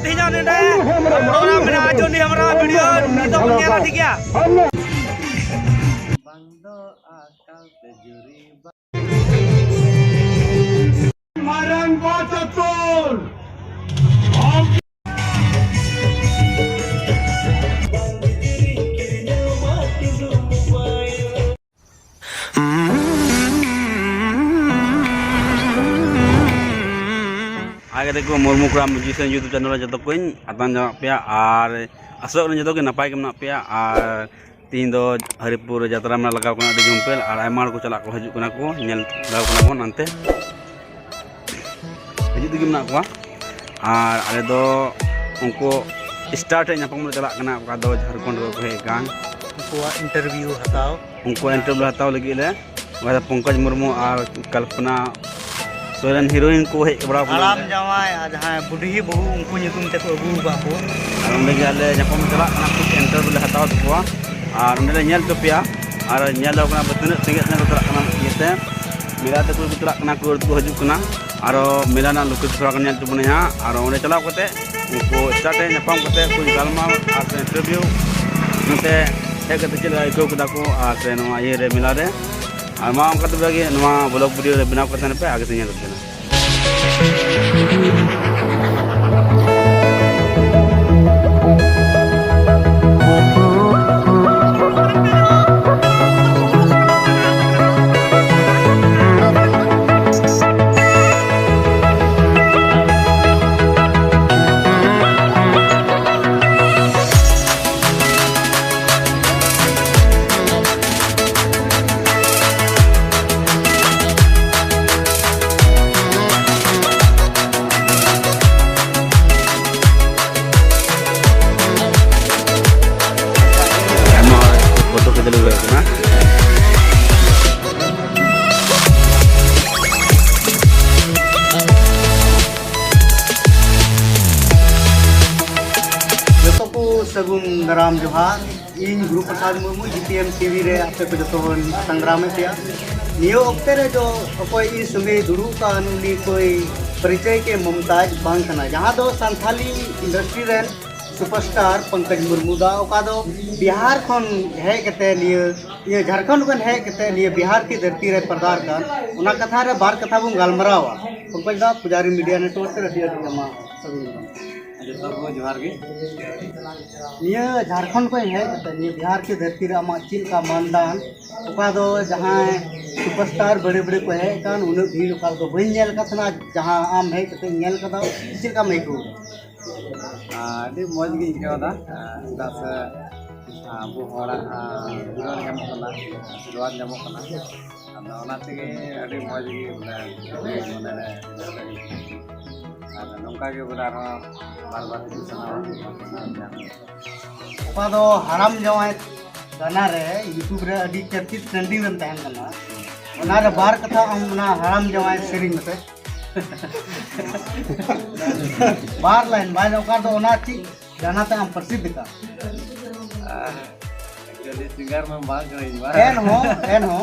तीजा ने प्रोग्राम में आज नहीं हमारा वीडियो नहीं तो बनिया ना ठीक है बंदो आकल ते जुरी मारन बाचतुर आगे देखो Murmu cram musician YouTube channel जो को आतान जमा पे और आसोग जो नपाय के पे और तीन दो हरिपुर जात्रा में लगा जमपेल और आयमा को चला को हजूना को नानते हजू तक मे को और आले दो उनको स्टार्ट नापम चलना झारखंड को हेकान इंटरव्यू हताव लगे ले पंकज मुर्मू और कल्पना सोरेन हीरोइन को हेज बड़ा आराम जवाय जहां बुढ़ी बहु उनको नितुम ते को अगू बाको और उनले जाले नापम चला कुछ इंटरव्यू ले हताव तकवा और उनले नेल तो पिया और नेल होना बतन संगे ने तला येते मेला ते को तला को हजू कना और मेला ना लोकेशन थोड़ा नेल तो बने और उन्हें चलाव करते उनको स्टार्ट नापम करते कुछ गालमा और इंटरव्यू नते हेक करते चला को कदा को और नवा ये रे मेला रे और मा उनका तो लगे नवा ब्लॉग वीडियो बनाव करते पे आगे से नेल देना सगुन दाराम जोहार इन गुरु प्रसाद मुर्मू जीपीएम टीवी रे आपे को जो संग्राम पे नियो अक्ते रे जो कोई इस समय दुरू का अनुनी कोई परिचय के मुमताज बांग कना जहां दो संथाली इंडस्ट्री रे सुपरस्टार पंकज मुर्मू दा ओका दो बिहार खन है कते ये झारखंड खन है कते लिए बिहार की धरती रे प्रदार का उना कथा रे बार कथा बुन गालमरावा पंकज दा पुजारी मीडिया नेटवर्क रे दिया जमा जोहार ये झारखंड को है बिहार की धरती रे चिल का मानदान जहाँ सुपरस्टार बड़े बड़े को है कान उन भीड़ का तो बन नेल का जहाँ आम है कते नेल का चिल का मैं को आदि मौज गे इकादा दास आबो होड़ा विरोध जम कना शुरुआत जम कना ओना तेगे आदि मौज गे मने नौका के बड़ा बार बार सना हराम जवाय गाना रे यूट्यूब रे अभी चर्चित ट्रेंडिंग में तहन कना ओना रे बार कथा हमना हराम जवाय सेरिंग मते बार लाइन बाय नौका तो ओना ची गाना ते हम प्रसिद्ध का एक्चुअली सिंगर में बात करें बार एन हो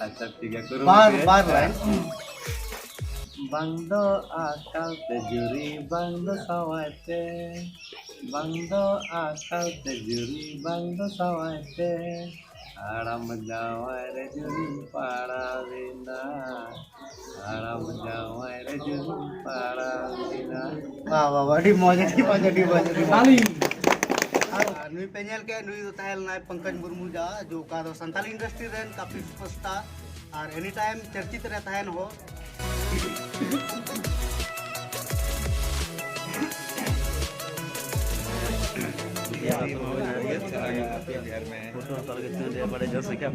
अच्छा ठीक है करो बार लाइन बंदो आकल ते जुरी बंदो सवाते बंदो आकल ते जुरी बंदो सवाते आराम जावाय रे जुरी पाड़ा विना आराम जावाय रे जुरी पाड़ा विना वाह वाह बड़ी मौज ताली नुई पेनल के नुई तायल ना पंकज मुर्मू जा जो का दो संताली इंडस्ट्री रे काफी सुपरस्टार और एनी टाइम चर्चित रहता है हो बड़े जैसे क्या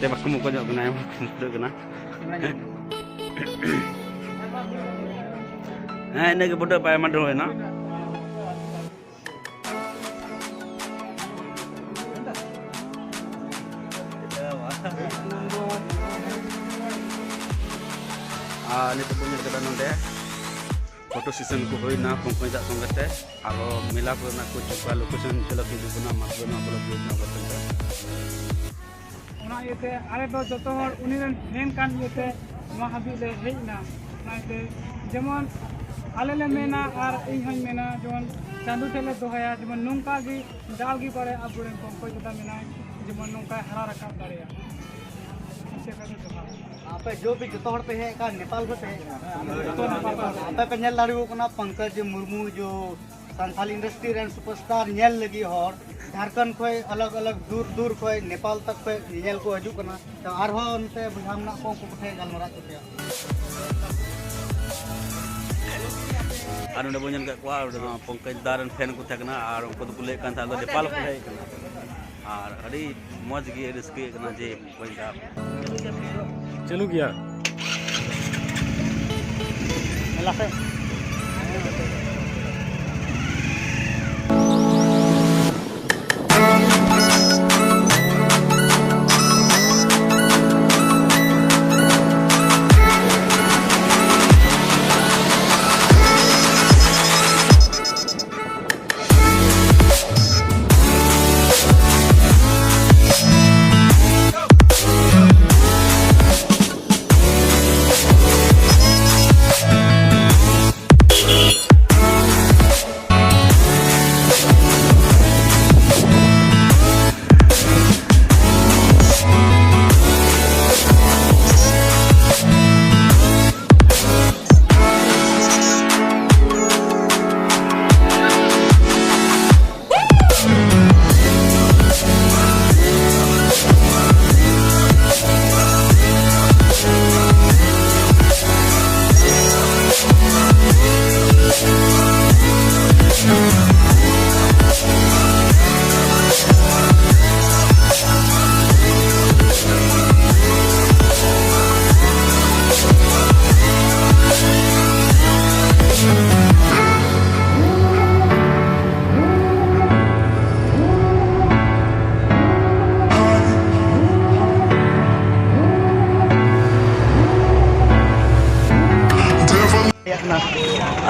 बाकू मुको जो कना कना इन्हें के फोटो पाए मत है ना नितो पुnya kita nonde फोटो सेशन को होइना पंकज संगते आरो मेला को ना कुछ का लोकेशन चलो कि दुना मासबना बोलो योजना बतन ओना येते आरे तो जतो उनी फैन कान येते ᱱᱚᱣᱟ ᱦᱟᱹᱵᱤᱡ ᱞᱮ ᱦᱮᱡ ᱮᱱᱟ ᱚᱱᱟᱛᱮ ᱡᱮᱢᱚᱱ ᱟᱞᱮ ᱞᱮ ᱢᱮᱱᱟ ᱟᱨ ᱤᱧ ᱦᱚᱧ ᱢᱮᱱᱟ ᱡᱮᱢᱚन ᱪᱟᱸᱫᱳ ᱴᱷᱮᱱ ᱞᱮ ᱫᱚᱦᱚᱭᱟ ᱡᱮᱢᱚन ᱱᱚᱝᱠᱟ ᱜᱮ ᱡᱟᱣ ᱜᱮ ᱵᱟᱲᱮ ᱟᱵᱚᱨᱮᱱ ᱠᱚᱝᱠᱚ ᱡᱚᱛᱟ ᱢᱮᱱᱟᱭ ᱡᱮᱢᱚन ᱱᱚᱝᱠᱟ ᱦᱟᱨᱟ ᱨᱟᱠᱟᱵ ᱫᱟᱲᱮᱭᱟᱜᱼᱟ आपे जो भी जो हड़ पे है का नेपाल पे है आपे पे नेल दाड़ी कोना पंकज मुर्मू जो Santhal industry and superstar nail लगी हर झारखंड खोय अलग अलग दूर दूर खोय नेपाल तक पे नेल को हजू कना तो आरो उनते बुझामना को ठे गलमरा के आर बो ñan का पंकज दारन फैन को थकना और उनको तो बुले कान था नेपाल को है और अड़ी मौज गे रिस्क करना जे पंजाब चलू गया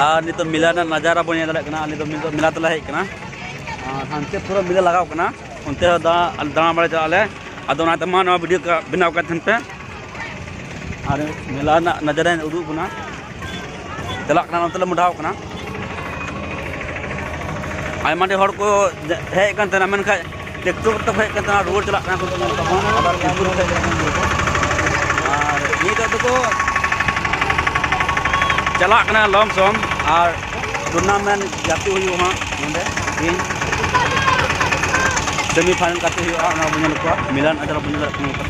और नित मिला नजारा बन दाड़ा मिला तला हेकना हानते पूरा मिला लगाव कना उनते दाना बड़ा चलाले अदो नाते मा नवा वीडियो का बनाव का थन पे और मिला नजारा उदुग बना चला कना उनते मुढ़ाव कना आयमा ढेर हड़ को हेज कन तना मेनखा ट्रैक्टर तक हेज कन तना रोड चला कना को और नित तो चला लमसम और टूर्नामेंट जाती हुई इन सेमीफाइनल करते हुआ मिलान अजरा बन नुकु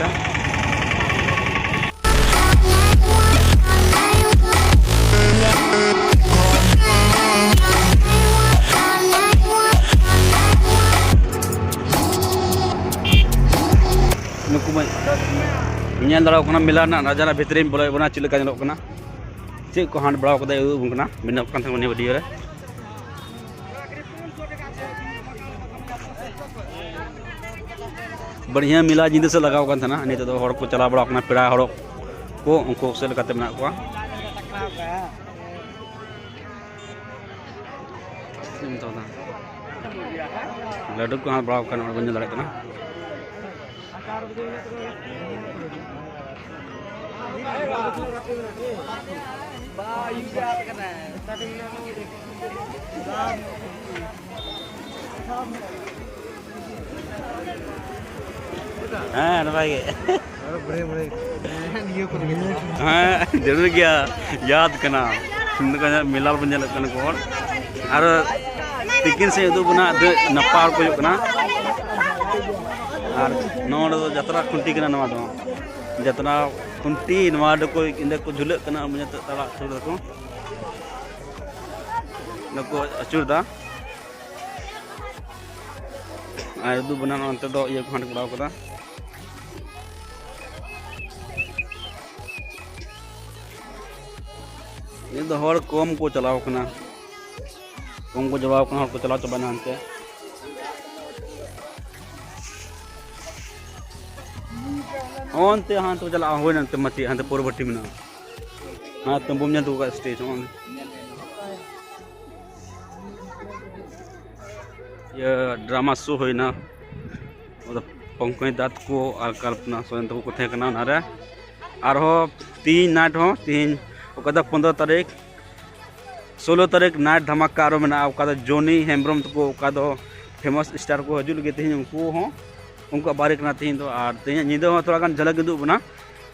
दाड़ा मिलान नजारा भितरी बोले बना चिलका ना चेक को हाथ बड़ा उदूबना बिना वीडियो रे बढ़िया मिला जिंदे से लगाव था नित को चला बड़ा पेड़ा हड़ को उनको से मेना को लड्डू को हाथ बड़ा बन दाड़ा हाँ भाई हाँ जरूर गया याद करना मिला बन और तिकिन से उदू बना नपार को और नोड़ जतरा खुंटी नवा जतना खुंटी नवा को इंदे को झुलक मुझे तला छोड़ को अचुरदा उदू बना अंत ये हाथ बड़ा कदा ये हर कम को चलाव कम को जवाब को चलाव चाबाना अंते अंते हाँ तो चला होते मती हाँ पोरबट्टी में हाँ तो बुम तो स्टेज ये ड्रामा शो होना पंकज दत्त को और कल्पना सोरेन तक को थे आरो तीन नाइट हो तीन 15 तारीख 16 तारीख नाइट धमाका आरो मेना जोनी हेम्ब्रम तको फेमस स्टार को हजू लगे तीन उनको बारे कना तीन तो और तीन निदा हो थोड़ा गान झलक उदुग बना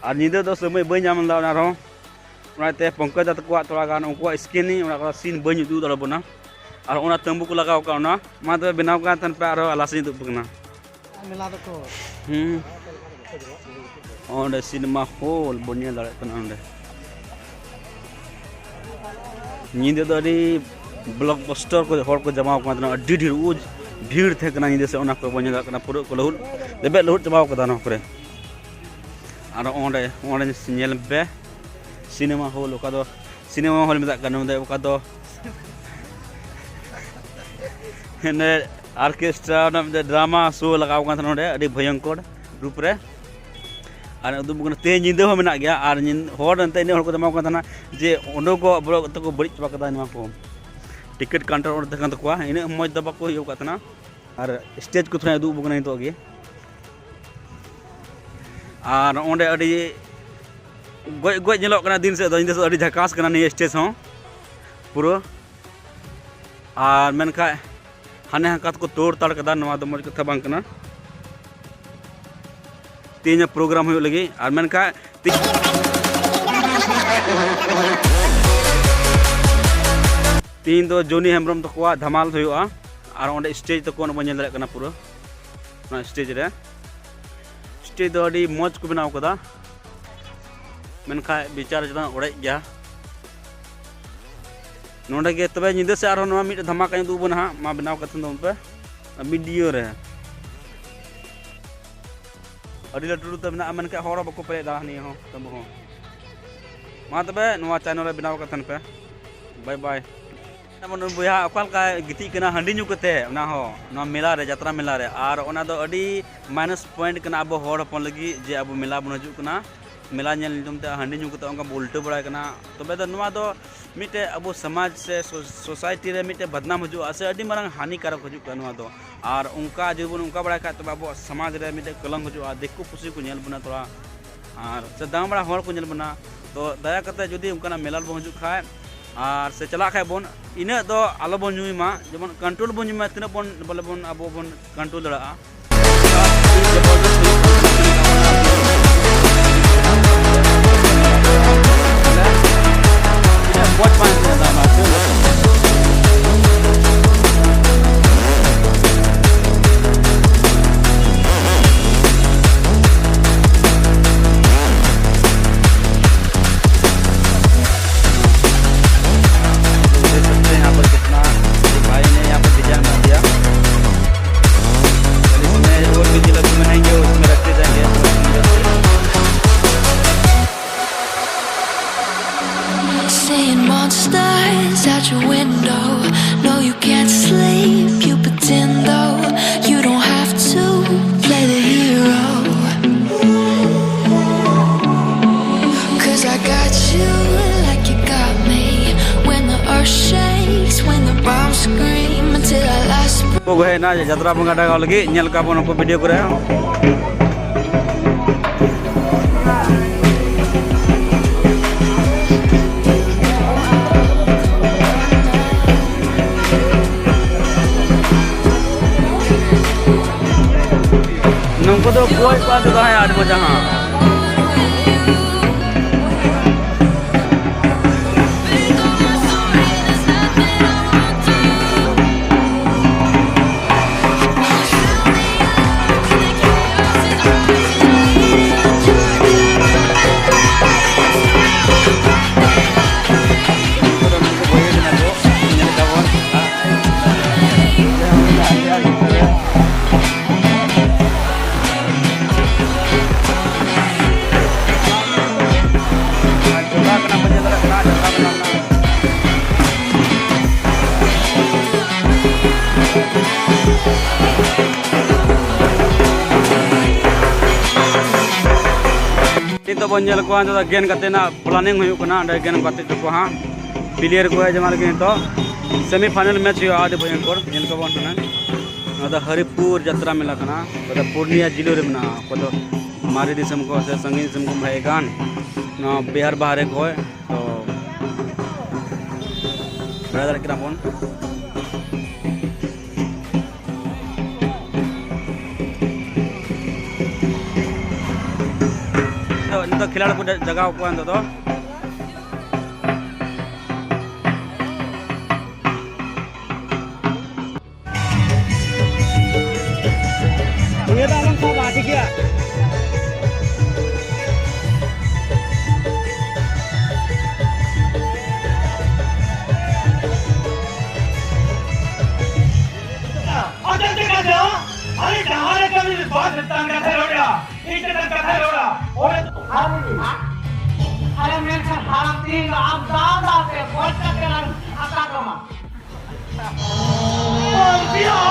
और निदा तो समय बई नाम दा ना रो उनाते पंकज तको थोड़ा गान उनको स्किनी उना सीन बई उदुग दला बना और उना तंबू को लगाव का ना मा तो बनाव का तन पे आरो आलासी दुग बना मेला तको ओंडे सिनेमा हॉल बनिया दाड़े कना ओंडे निदा तो अडी ब्लॉकबस्टर को हर को जमाव का अडी ढेर उज भीड़ थे कना निदा से ओना को बनिया कना पूरा को लहुल लेबे लहुल जमाव का ना करे और ओंडे ओंडे नेल बे सिनेमा हॉल का दो सिनेमा हॉल में कना ओंडे का दो ने ऑर्केस्ट्रा ना ड्रामा शो लगाव का ओंडे अडी भयंकर रूप रे और उदुग ते निदा हो मेना गया और हर अंते ने हर को जमाव का जे ओंडो को ब्रो तको बड़ी चबा का ना को टिकट काउंटर और तकन तको इन मज दबा को यो का और स्टेज को थोड़ा उदुग बगना तो गे और ओंडे अडी गय गय नेलो कना दिन से अडी झकास कना नि स्टेज हो पूरा और मेनका हाने हकात को तोड़ ताड़ कदा नवा दो मज कथा बांग कना तीन प्रोग्राम हो लगी और मेनका तीन दो जोनी हेम्ब्रम तको धमाल होगा और ओंडे स्टेज तको बन नेल कना पूरा ना स्टेज रे स्टेज दो अडी मज को बनाव कदा मेनका विचार जदा ओड़े गया नोंडे गे तबे निदा से आरो नवा मिट धमाका दु बना मा बनाव कथन दो पे वीडियो रे अडी लटू तब ना मन के हर बको पे दानी हो तब हो मा तबे नवा चैनल रे बनाव कथन पे बाय बाय मन बुया अकाल का गिति कना हंडी नु कते ना हो ना मेला रे यात्रा मेला रे और ओना दो अडी माइनस पॉइंट कना अब हर अपन लगी जे अब मेला बन हजू कना मेला नेल नितम ते हंडी नु कते उनका बोल्टे बड़ा कना तबे दो नवा दो मिटे अब समाज से सोसाइटी रे मिटे बदनाम हजू आसे अडी मारंग हानिकारक हजू कना नवा दो और उनका जो बन उनका बड़ा का तबे अब समाज रे मिटे कलंक हजू आ देखो खुशी को नेल बना थोड़ा और से दाम बड़ा हर को नेल बना तो दया कते जदी उनका मेला बन हजू खाए और से चला खाए बन इना दो आलो बन जुईमा जेमन कंट्रोल बन जुईमा तिना बन बोले बन अब बन control Dara Seeing monsters out your window. No, you can't sleep, you pretend though. You don't have to play the hero. 'Cause I got you like you got me. When the earth shakes, when the bombs scream until I last. को गए ना यात्रा बंगाड़ा का लगी nail का बन को video करे नंको तो कोई बात नहीं है आज मजा हाँ तो बन जल को गेन करते ना प्लानिंग होना गेन करते तो हाँ प्लेयर को है जमा लगे तो सेमीफाइनल मैच हो आदि भयंकर जेल को बन हरिपुर यात्रा मेला पूर्णिया जिले में मारी दिसम को से संगी दिसम को भाई गान ना बिहार बाहर को तो ब्रदर किना बोन तो खिलाड़ी को जगह को अंदर तो ये दालम सब आदि क्या अरे कहां कभी बात तंग करते रोड़ा इतने तंग करते रोड़ा और अरे मेरे से भारती आप दादा से बोल सकते हैं आता कमा और बिहार